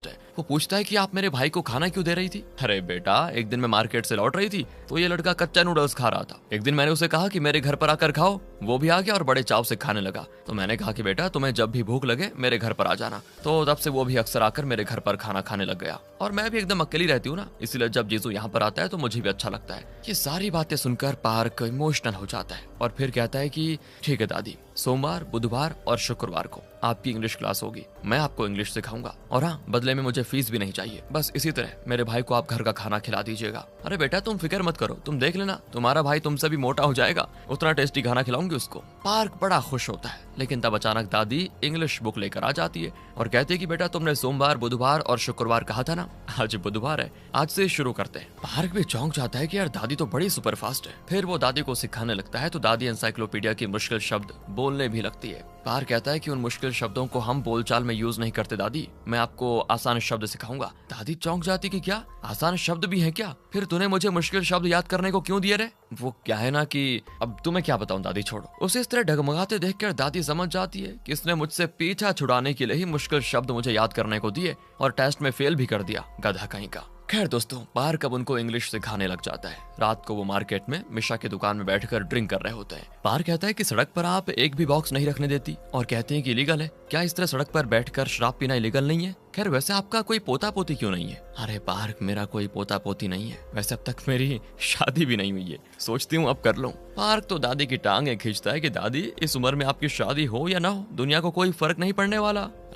है। वो पूछता है कि आप मेरे भाई को खाना क्यों दे रही थी? अरे बेटा, एक दिन मैं मार्केट से लौट रही थी तो ये लड़का कच्चा नूडल्स खा रहा था। एक दिन मैंने उसे कहा कि मेरे घर पर आकर खाओ, वो भी आ गया और बड़े चाव से खाने लगा। तो मैंने कहा कि बेटा तुम्हें जब भी भूख लगे मेरे घर पर आ जाना। तो तब से वो भी अक्सर आकर मेरे घर पर खाना खाने लग गया। और मैं भी एकदम अकेली रहती हूँ ना, इसलिए जब जीजू यहाँ पर आता है तो मुझे भी अच्छा लगता है। ये सारी बातें सुनकर पार्क इमोशनल हो जाता है और फिर कहता है कि ठीक है दादी, सोमवार, बुधवार और शुक्रवार को आपकी इंग्लिश क्लास होगी, मैं आपको इंग्लिश सिखाऊंगा और हाँ, बदले में मुझे फीस भी नहीं चाहिए। बस इसी तरह मेरे भाई को आप घर का खाना खिला दीजिएगा। अरे बेटा तुम फिक्र मत करो, तुम देख लेना, तुम्हारा भाई तुमसे भी मोटा हो जाएगा, उतना टेस्टी खाना खिलाऊंगी उसको। पार्क बड़ा खुश होता है, लेकिन तब अचानक दादी इंग्लिश बुक लेकर आ जाती है और कहती है कि बेटा तुमने सोमवार, बुधवार और शुक्रवार कहा था ना, आज बुधवार है, आज से शुरू करते हैं। पार्क भी चौंक जाता है कि यार दादी तो बड़ी सुपर फास्ट है। फिर वो दादी को सिखाने लगता है तो दादी एनसाइक्लोपीडिया की मुश्किल शब्द बोलने भी लगती है। पार्क कहता है कि उन मुश्किल शब्दों को हम बोलचाल में यूज नहीं करते दादी, मैं आपको आसान शब्द सिखाऊंगा। दादी चौंक जाती कि क्या आसान शब्द भी हैं क्या? फिर तूने मुझे मुश्किल शब्द याद करने को क्यों दिए रे? वो क्या है ना कि अब तुम्हें क्या बताऊं दादी, छोड़ो। उसे इस तरह डगमगाते देखकर दादी समझ जाती है कि इसने मुझसे पीछा छुड़ाने के लिए ही मुश्किल शब्द मुझे याद करने को दिए और टेस्ट में फेल भी कर दिया, गधा कहीं का। खैर दोस्तों, पार्क अब उनको इंग्लिश सिखाने लग जाता है। रात को वो मार्केट में मिशा की दुकान में बैठकर ड्रिंक कर रहे होते हैं। पार्क कहता है कि सड़क पर आप एक भी बॉक्स नहीं रखने देती और कहते हैं कि इलीगल है। क्या इस तरह सड़क पर बैठकर शराब पीना इलीगल नहीं है? खैर वैसे आपका कोई पोता पोती क्यों नहीं है? अरे पार्क, मेरा कोई पोता पोती नहीं है, वैसे अब तक मेरी शादी भी नहीं हुई है, सोचती हूँ अब कर लूं। पार्क तो दादी की टांगे खींचता है कि दादी इस उम्र में आपकी शादी हो या ना हो, दुनिया को कोई फर्क नहीं पड़ने वाला,